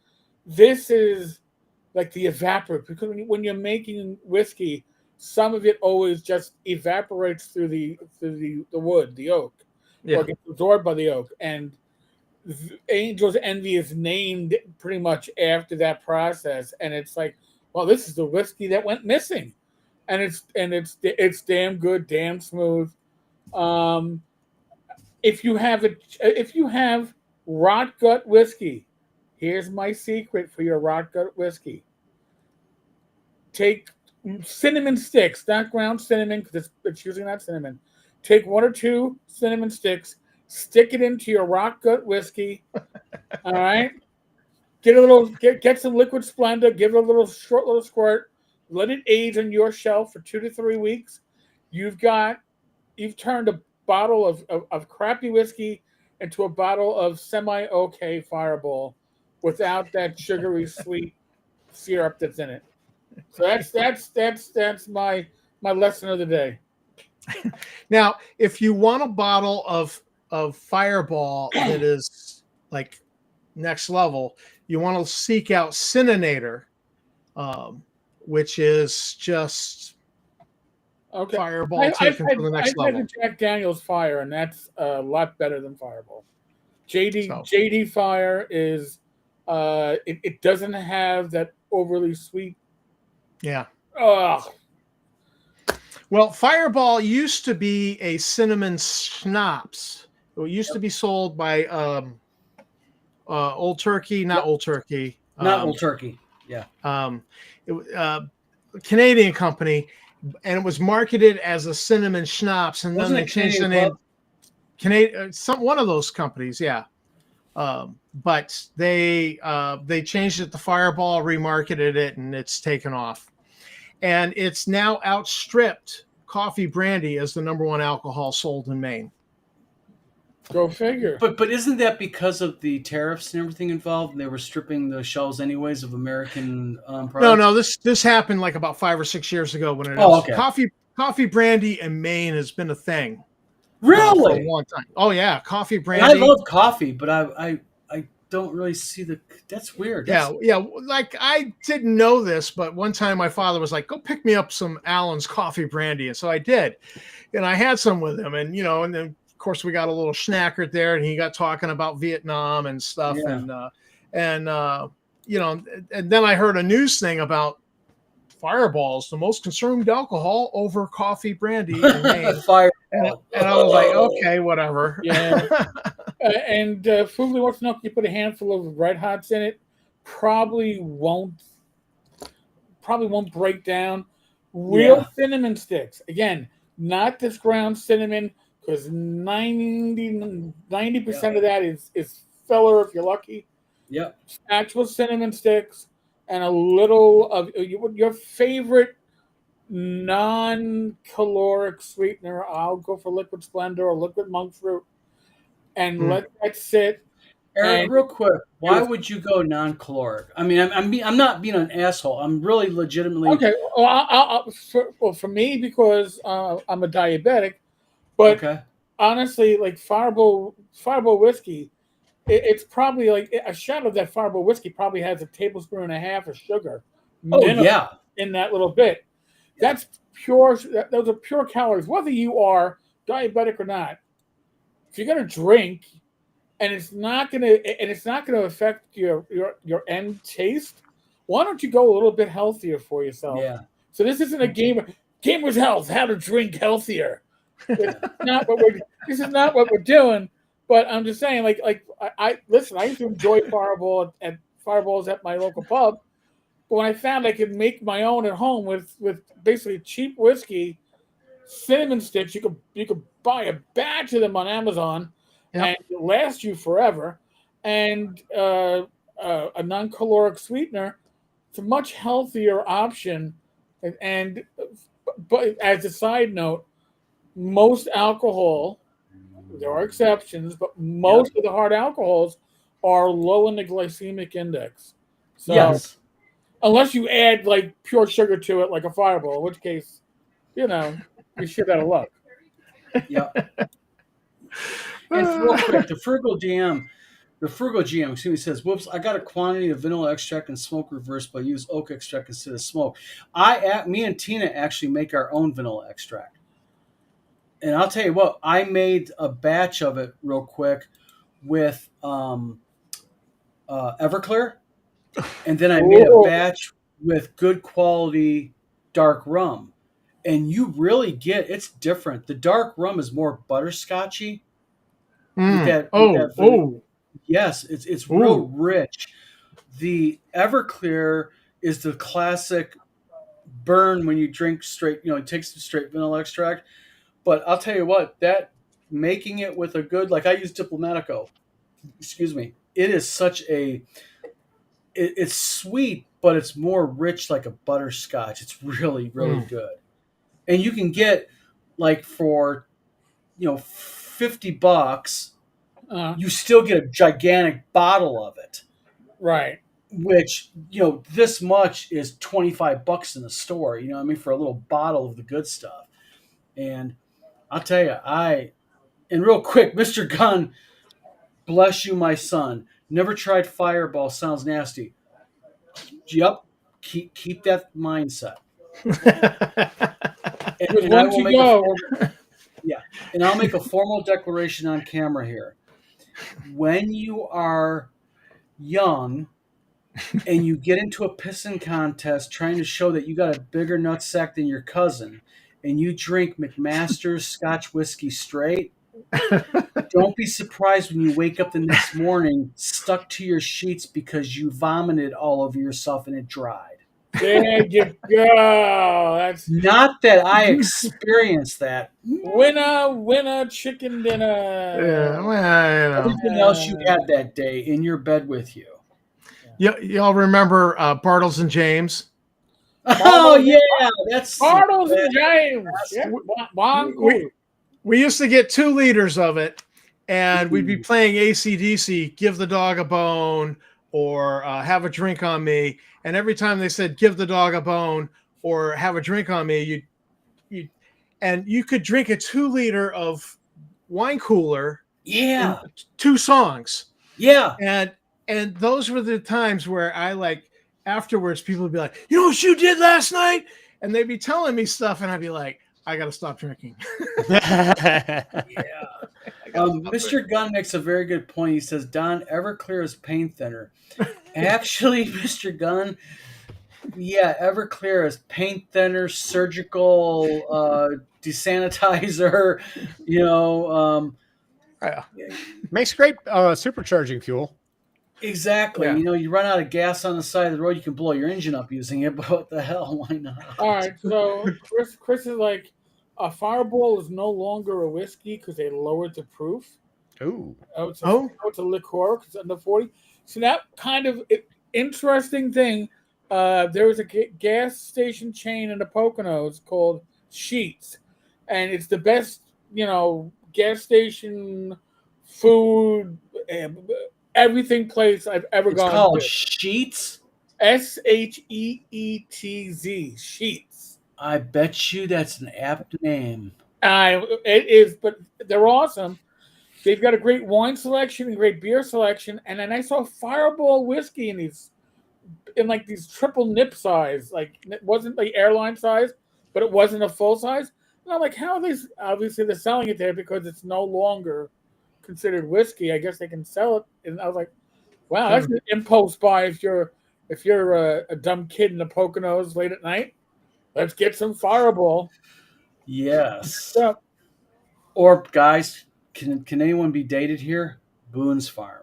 this is like the evaporate, because when you're making whiskey, some of it always just evaporates through the wood, the oak, or gets absorbed by the oak. And Angel's Envy is named pretty much after that process. And it's like, well, this is the whiskey that went missing, and it's damn good, damn smooth. If you have rot gut whiskey, here's my secret for your rot gut whiskey. Take cinnamon sticks, not ground cinnamon, because it's usually not cinnamon. Take 1 or 2 cinnamon sticks stick it into your rock gut whiskey. All right. Get some liquid Splenda, give it a short little squirt, let it age on your shelf for 2 to 3 weeks. You've turned a bottle of crappy whiskey into a bottle of semi-okay Fireball without that sugary sweet syrup that's in it. So that's my lesson of the day. Now, if you want a bottle of Fireball that is like next level, you want to seek out Cinninator, which is just Okay. Fireball taken to the next I've level. had the Jack Daniel's Fire, and that's a lot better than Fireball. So. JD Fire is it doesn't have that overly sweet. Yeah. Ugh. Well, Fireball used to be a cinnamon schnapps. It used to be sold by Old Turkey, not Old Turkey. Not Old Turkey. Yeah. Canadian company, and it was marketed as a cinnamon schnapps, and Wasn't then they changed the name. Canadian, one of those companies, yeah. But they changed it to Fireball, remarketed it, and it's taken off. And it's now outstripped coffee brandy as the #1 alcohol sold in Maine. Go figure. But isn't that because of the tariffs and everything involved? And they were stripping the shelves anyways of American products? No. This happened like about 5 or 6 years ago when it okay. Coffee brandy in Maine has been a thing. Really? For a long time. Oh yeah, coffee brandy. And I love coffee, but I don't really see that's weird. Yeah. Like I didn't know this, but one time my father was like, "Go pick me up some Allen's coffee brandy," and so I did, and I had some with him, and and then of course we got a little schnackered there, and he got talking about Vietnam and stuff, yeah. and then I heard a news thing about Fireball's the most consumed alcohol over coffee brandy in Maine. and I was like, okay, whatever. Yeah. And Fugly wants to know if you put a handful of Red Hots in it, probably won't break down. Real cinnamon sticks, again, not this ground cinnamon, because 90% of that is filler if you're lucky. Yep. Actual cinnamon sticks and a little of your favorite non-caloric sweetener. I'll go for liquid Splenda or liquid monk fruit, and let that sit. Eric, real quick, why would you go non-caloric? I mean, I'm not being an asshole. I'm really legitimately okay. Well, for me, because I'm a diabetic, but honestly, like Fireball whiskey, it's probably like a shot of that Fireball whiskey probably has a tablespoon and a half of sugar. In that little bit. That's pure. Those are pure calories, whether you are diabetic or not. If you're going to drink, and it's not going to affect your end taste, why don't you go a little bit healthier for yourself? Yeah. So this isn't a gamer's health, how to drink healthier. This is not what we're doing. But I'm just saying, I listen. I used to enjoy Fireballs at my local pub. But when I found I could make my own at home with basically cheap whiskey, cinnamon sticks, you could buy a batch of them on Amazon, and it'll last you forever. And a non-caloric sweetener, it's a much healthier option. But as a side note, most alcohol, there are exceptions, but most of the hard alcohols are low in the glycemic index. So, yes. Unless you add like pure sugar to it, like a Fireball, in which case, you're shit out of luck. Yeah. And real quick, the Frugal GM, says, "Whoops! I got a quantity of vanilla extract and smoke reverse, but I use oak extract instead of smoke." Me and Tina actually make our own vanilla extract, and I'll tell you what, I made a batch of it real quick with Everclear. And then I made a batch with good quality dark rum. And you really it's different. The dark rum is more butterscotchy. Yes, it's real rich. The Everclear is the classic burn when you drink straight, it takes the straight vanilla extract. But I'll tell you what, that making it with a good, like I use Diplomatico. Excuse me. It is such a it's sweet, but it's more rich like a butterscotch. It's really, really good. And you can get like for $50, you still get a gigantic bottle of it. Right. Which, this much is $25 in the store, you know what I mean, for a little bottle of the good stuff. And I'll tell you, and real quick, Mr. Gunn, bless you, my son. Never tried Fireball. Sounds nasty. Yep. Keep that mindset. And I will make and I'll make a formal declaration on camera here. When you are young and you get into a pissing contest trying to show that you got a bigger nutsack than your cousin, and you drink McMaster's Scotch whiskey straight, don't be surprised when you wake up the next morning stuck to your sheets because you vomited all over yourself and it dried. There you go. That's not that I experienced that. Winner, chicken dinner. Yeah, well, Everything else you had that day in your bed with you. Y'all remember Bartles and James? Oh yeah, that's Bartles and James. Yeah. We used to get 2 liters of it, and we'd be playing AC/DC, Give the Dog a Bone, or Have a Drink on Me. And every time they said Give the Dog a Bone or Have a Drink on Me, you could drink a 2 liter of wine cooler. Yeah. In 2 songs. Yeah. And those were the times where I afterwards people would be like, you know what you did last night? And they'd be telling me stuff, and I'd be like, I gotta stop drinking. Yeah. Mr. Gunn makes a very good point. He says Don Everclear is pain thinner. Actually, Mr. Gunn, Everclear is paint thinner, surgical desanitizer. Makes great supercharging fuel. Exactly. Yeah. You run out of gas on the side of the road, you can blow your engine up using it, but what the hell? Why not? All right. So Chris is like, a Fireball is no longer a whiskey because they lowered the proof. Ooh. It's a liqueur because it's under 40. So that kind of interesting thing. There was a gas station chain in the Poconos called Sheetz, and it's the best, gas station food, everything place I've ever gone to. It's called Sheetz? Sheetz. Sheetz. I bet you that's an apt name. It is, but they're awesome. They've got a great wine selection and great beer selection, and then I saw Fireball whiskey in these triple nip size. Like, it wasn't like airline size, but it wasn't a full size. And I'm like, how are these? Obviously, they're selling it there because it's no longer considered whiskey. I guess they can sell it. And I was like, wow, that's an impulse buy if you're a dumb kid in the Poconos late at night. Let's get some Fireball. Yes. Or guys, can anyone be dated here? Boone's Farm.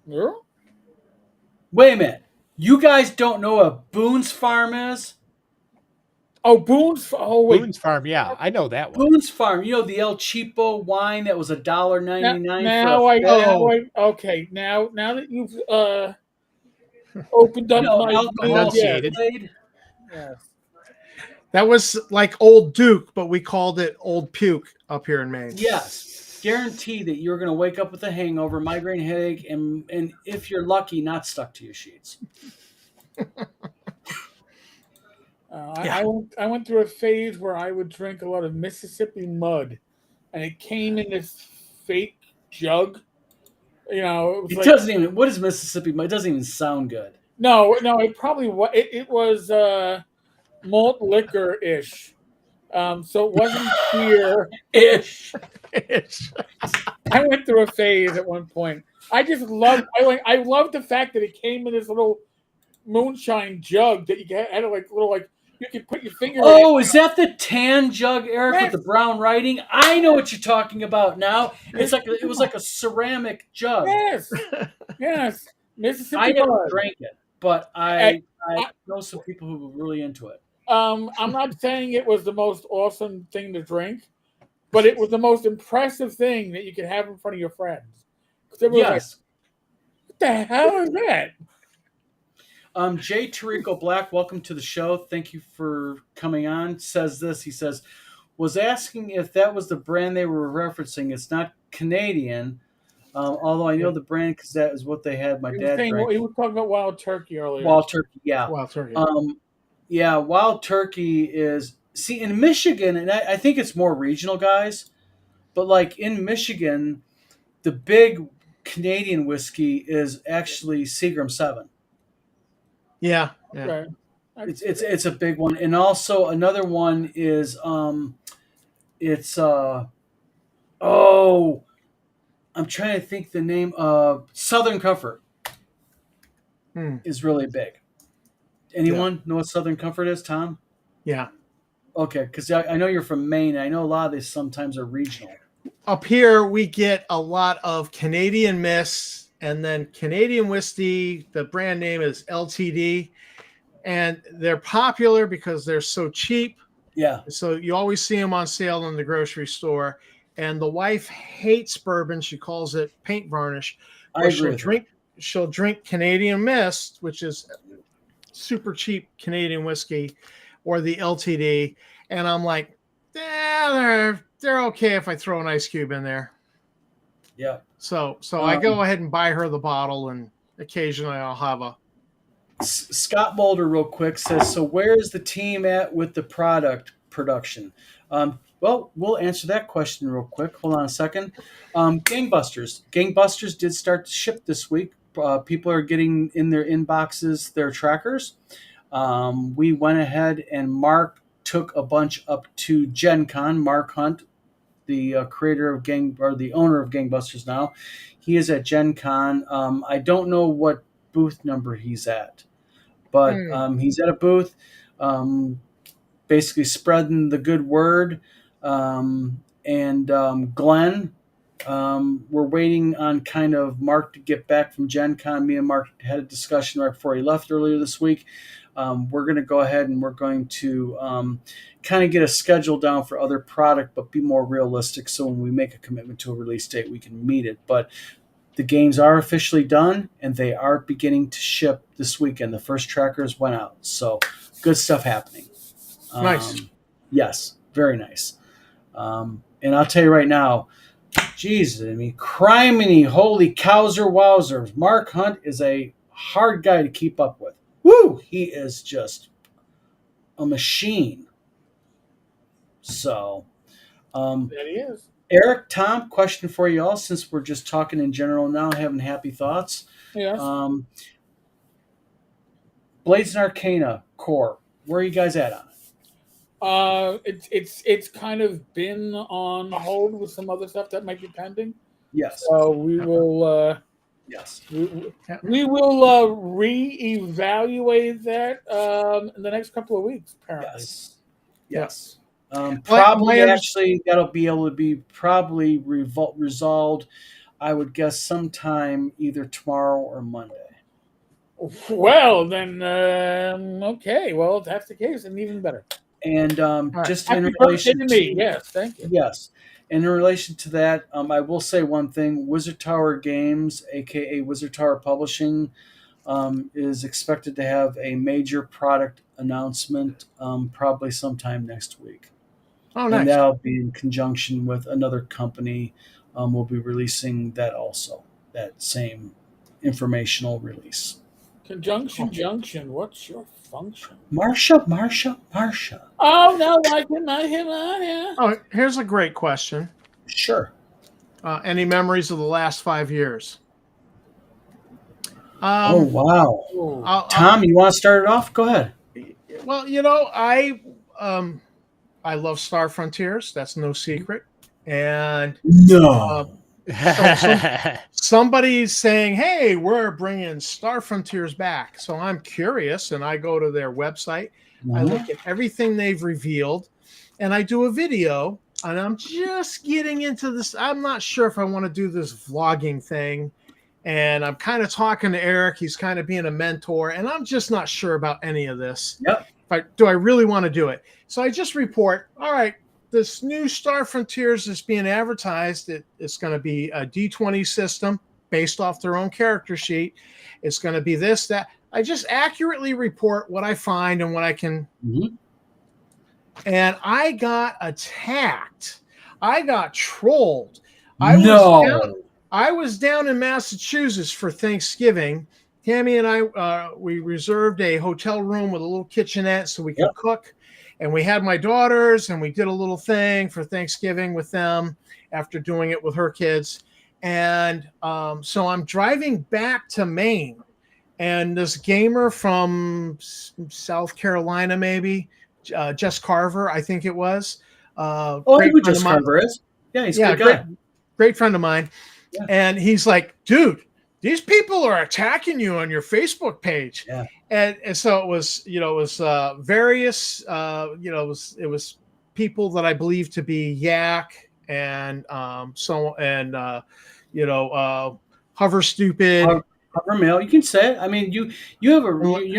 Yeah. Wait a minute. You guys don't know what Boone's Farm is? Oh, Boone's. Oh, wait. Boone's Farm. Yeah, I know that one. Boone's Farm. You know the El Cheapo wine that was $1.99. Okay. Now that you've opened up my enunciated. Yes. That was like Old Duke, but we called it Old Puke up here in Maine. Yes. Guarantee that you're going to wake up with a hangover, migraine headache, and if you're lucky, not stuck to your sheets. I went through a phase where I would drink a lot of Mississippi Mud, and it came in this fake jug. It doesn't even. What is Mississippi Mud? It doesn't even sound good. No, it probably was. It was malt liquor ish. So it wasn't beer ish. I went through a phase at one point. I just loved. I loved the fact that it came in this little moonshine jug that you had you could put your finger. Oh, is that the tan jug, Eric, with the brown writing? I know what you're talking about now. It was like a ceramic jug. Yes. Mississippi. I never drank it, but I know some people who were really into it. I'm not saying it was the most awesome thing to drink, but it was the most impressive thing that you could have in front of your friends. Because everyone was Yes. like, "What the hell is that?" Jay Tarico Black, welcome to the show. Thank you for coming on. Says this. He says, was asking if that was the brand they were referencing. It's not Canadian, although I know the brand because that is what they had. My He was dad saying drank. he was talking about Wild Turkey earlier. Wild Turkey, yeah. Wild Turkey. Yeah, Wild Turkey is in Michigan, and I think it's more regional, guys. But like in Michigan, the big Canadian whiskey is actually Seagram 7. Yeah. Okay. It's a big one, and also another one is it's oh, I'm trying to think the name. Southern Comfort is really big. Anyone know what Southern Comfort is, Tom? Yeah. Okay, because I know you're from Maine. And I know a lot of these sometimes are regional. Up here, we get a lot of Canadian Mist and then Canadian whiskey. The brand name is LTD, and they're popular because they're so cheap. Yeah. So you always see them on sale in the grocery store. And the wife hates bourbon. She calls it paint varnish. I agree with her. She'll drink Canadian Mist, which is super cheap Canadian whiskey, or the LTD. And I'm like, they're okay if I throw an ice cube in there. Yeah. So I go ahead and buy her the bottle, and occasionally I'll have a. Scott Mulder, real quick, says, so where is the team at with the product production? Well, we'll answer that question real quick. Hold on a second. Gangbusters. Gangbusters did start to ship this week. People are getting in their inboxes their trackers. We went ahead and Mark took a bunch up to Gen Con. Mark Hunt, the creator of the owner of Gangbusters now. He is at Gen Con. I don't know what booth number he's at, but he's at a booth basically spreading the good word. And Glenn, we're waiting on kind of Mark to get back from Gen Con. Me and Mark had a discussion right before he left earlier this week. We're going to go ahead and we're going to kind of get a schedule down for other product, but be more realistic. So when we make a commitment to a release date, we can meet it. But the games are officially done, and they are beginning to ship this weekend. The first trackers went out. So good stuff happening. Nice. Yes, very nice. And I'll tell you right now, Jesus, I mean, criminy, holy cowser wowzers. Mark Hunt is a hard guy to keep up with. Woo! He is just a machine. So, That he is. Eric, Tom, question for you all, since we're just talking in general now, having happy thoughts. Yes. Blades and Arcana core, where are you guys at on it? It's kind of been on hold with some other stuff that might be pending. Yes. So we will. Yes. We will reevaluate that in the next couple of weeks. Apparently. Yes. Probably my actually that'll be able to be probably resolved. I would guess sometime either tomorrow or Monday. Well, then, okay. Well, if that's the case, then even better. And just in Happy relation birthday to me, yes, thank you. Yes. And in relation to that, I will say one thing. Wizard Tower Games, a.k.a. Wizard Tower Publishing, is expected to have a major product announcement probably sometime next week. Oh, nice. And that'll be in conjunction with another company. We'll be releasing that also, that same informational release. Conjunction Junction, what's your function? Marsha. Oh, no, I cannot hear that. Oh, here's a great question. Sure. Any memories of the last 5 years? Oh, wow. Tom, you want to start it off? Go ahead. Well, I love Star Frontiers. That's no secret. And no. Somebody's saying, hey, we're bringing Star Frontiers back. So I'm curious, and I go to their website. I look at everything they've revealed, and I do a video, and I'm just getting into this. I'm not sure if I want to do this vlogging thing, and I'm kind of talking to Eric. He's kind of being a mentor, and I'm just not sure about any of this. Yep. Do I really want to do it? So I just report, all right, this new Star Frontiers that's being advertised. It's going to be a D20 system based off their own character sheet. It's going to be this, that. I just accurately report what I find and what I can. Mhm. And I got attacked. I got trolled. No. I was down in Massachusetts for Thanksgiving. Tammy and I, we reserved a hotel room with a little kitchenette so we could cook. And we had my daughters, and we did a little thing for Thanksgiving with them after doing it with her kids. And so I'm driving back to Maine, and this gamer from South Carolina, maybe, Jess Carver, I think it was. I know who Jess Carver is. Yeah, he's a good guy. Great friend of mine. Yeah. And he's like, dude, these people are attacking you on your Facebook page. Yeah. And so it was, various, it was people that I believe to be Yak and Hover Stupid. Hover Mail, you can say it. I mean, you're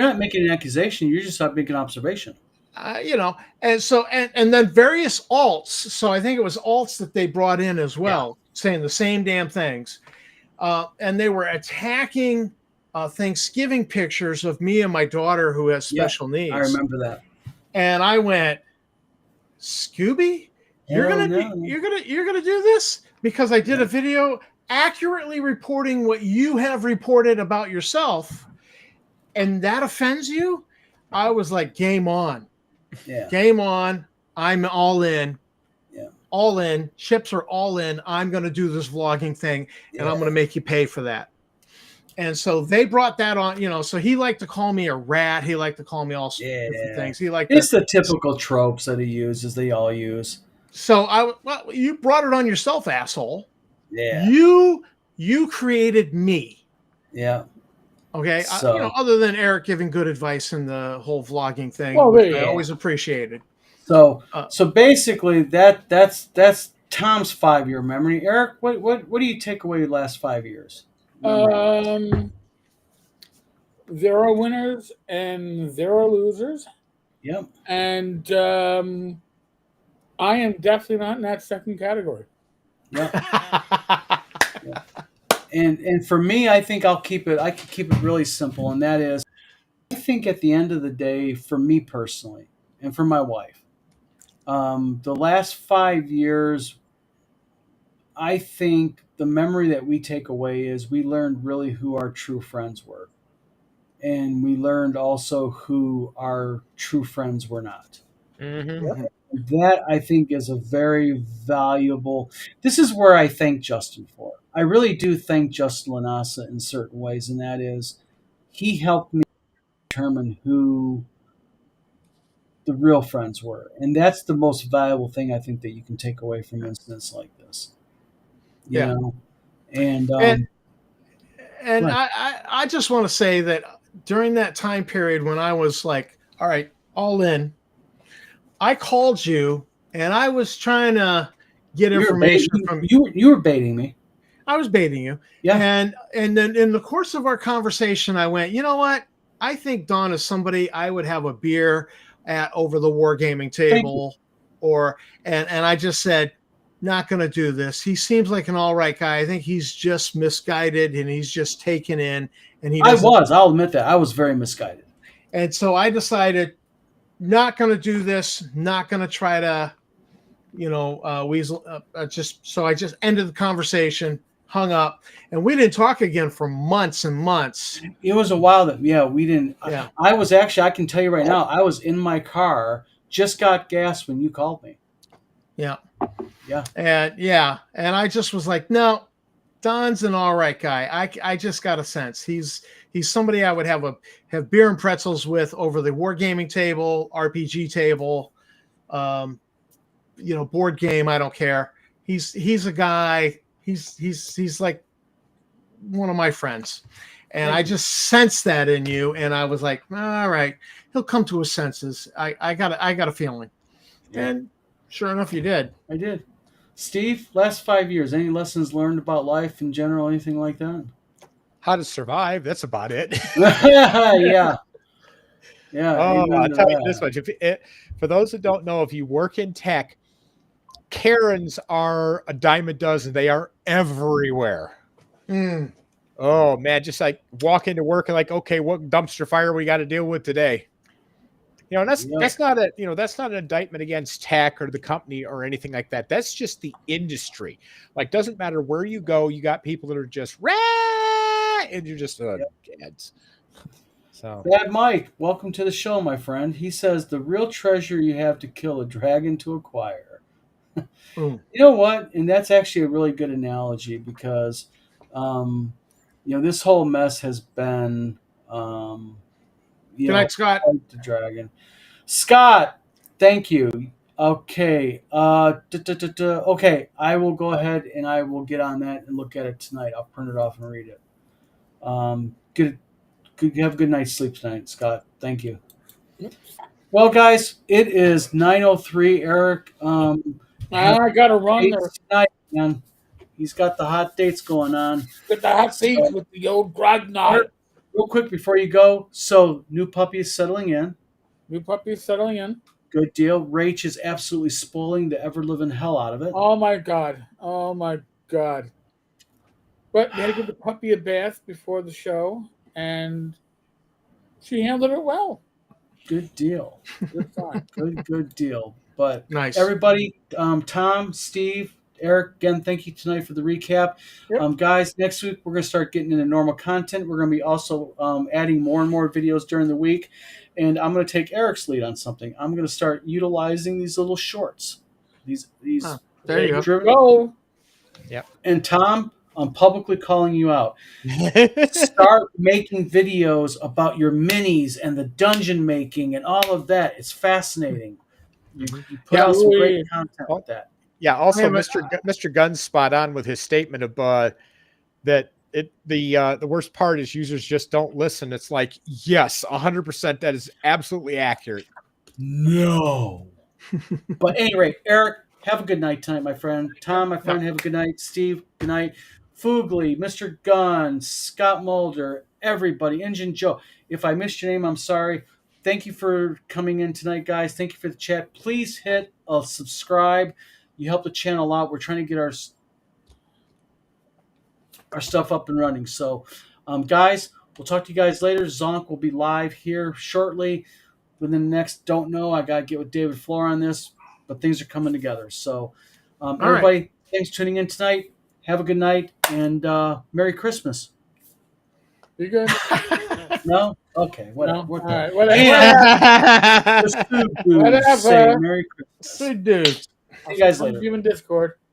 not making an accusation. You're just not making an observation. And so and then various alts. So I think it was alts that they brought in as well, saying the same damn things. And they were attacking Thanksgiving pictures of me and my daughter who has special needs. I remember that. And I went, Scooby, you're gonna do this? Because I did a video accurately reporting what you have reported about yourself, and that offends you? I was like, game on. Yeah. Game on. I'm all in. Yeah. All in. Chips are all in. I'm going to do this vlogging thing, and I'm going to make you pay for that. And so they brought that on, so he liked to call me a rat. He liked to call me all different things. It's the typical tropes that he uses. They all use. So you brought it on yourself, asshole. Yeah. You created me. Yeah. Okay. So, other than Eric giving good advice in the whole vlogging thing, which I always appreciated. So basically that's Tom's 5-year memory. Eric, what do you take away the last 5 years? There are winners and there are losers. Yep. And I am definitely not in that second category. Yep. Yep. And for me, I think I could keep it really simple, and that is, I think at the end of the day, for me personally, and for my wife, the last 5 years, I think the memory that we take away is we learned really who our true friends were. And we learned also who our true friends were not. Mm-hmm. That, I think, is a very valuable. This is where I thank Justin for. I really do thank Justin Lanasa in certain ways, and that is, he helped me determine who the real friends were. And that's the most valuable thing I think that you can take away from incidents like this. You know? And I just want to say that during that time period when I was like, all right, all in, I called you and I was trying to get information from you. You were baiting me. I was baiting you. Yeah. And then in the course of our conversation, I went, you know what? I think Don is somebody I would have a beer at over the wargaming table, and I just said, not going to do this. He seems like an all right guy. I think he's just misguided and he's just taken in. And I'll admit that I was very misguided. And so I decided not going to do this, not going to try to, weasel. So I just ended the conversation, hung up, and we didn't talk again for months and months. It was a while that, we didn't. Yeah. I was actually, I can tell you right now, I was in my car, just got gas when you called me. Yeah. Yeah. And I just was like, no, Don's an all right guy. I just got a sense he's somebody I would have beer and pretzels with over the wargaming table, RPG table, board game. I don't care. He's a guy. He's like one of my friends, and I just sensed that in you. And I was like, all right, he'll come to his senses. I got a feeling, and sure enough, you did. I did. Steve, last 5 years, any lessons learned about life in general, anything like that? How to survive. That's about it. Yeah. Yeah. Oh, I'll tell you this much. For those that don't know, if you work in tech, Karens are a dime a dozen. They are everywhere. Mm. Oh man, just like walk into work and like, okay, what dumpster fire we got to deal with today? You know, that's not a that's not an indictment against tech or the company or anything like that. That's just the industry. Like, doesn't matter where you go, you got people that are just rah, and you're just kids. So Bad Mike, welcome to the show, my friend. He says the real treasure you have to kill a dragon to acquire. Mm. You know what? And that's actually a really good analogy because, this whole mess has been, Good night, Scott. quite the dragon. Scott, thank you. Okay. Okay. I will go ahead and I will get on that and look at it tonight. I'll print it off and read it. Good. Have a good night's sleep tonight, Scott. Thank you. Well, guys, it is 9:03. Eric, I gotta run there. dates tonight, man. He's got the hot dates going on. Get the hot seats with the old grog night. Real quick before you go, so new puppy is settling in. New puppy settling in. Good deal. Rach is absolutely spoiling the ever living hell out of it. Oh my god. Oh my god. But we had to give the puppy a bath before the show, and she handled it well. Good deal. Good time. Good deal. But Nice. everybody, Tom, Steve, Eric, again, thank you tonight for the recap. Yep. Guys, next week we're going to start getting into normal content. We're going to be also adding more and more videos during the week. And I'm going to take Eric's lead on something. I'm going to start utilizing these little shorts. These There you go. driven- Go. And Tom, I'm publicly calling you out. Start making videos about your minis and the dungeon making and all of that. It's fascinating. You put out some great content with that. yeah, also Hey, but- Mr. Gunn's spot on with his statement of that the worst part is users just don't listen. It's like, yes, 100%, that is absolutely accurate. No. But at any rate, Eric, have a good night tonight, my friend. Tom, my friend, have a good night. Steve, good night. Fugly, Mr. Gunn, Scott Mulder, everybody, Engine Joe. If I missed your name, I'm sorry. Thank you for coming in tonight, guys. Thank you for the chat. Please hit a subscribe. You help the channel out. We're trying to get our stuff up and running. So, guys, we'll talk to you guys later. Zonk will be live here shortly. Within the next, don't know. I got to get with David Floor on this, but things are coming together. So, everybody, thanks for tuning in tonight. Have a good night and Merry Christmas. You good? No? Okay, whatever. No? What All the- right. Whatever. And the Sue Dudes say Whatever. Merry Christmas. Good dude. See you guys I'll later. see you in Discord.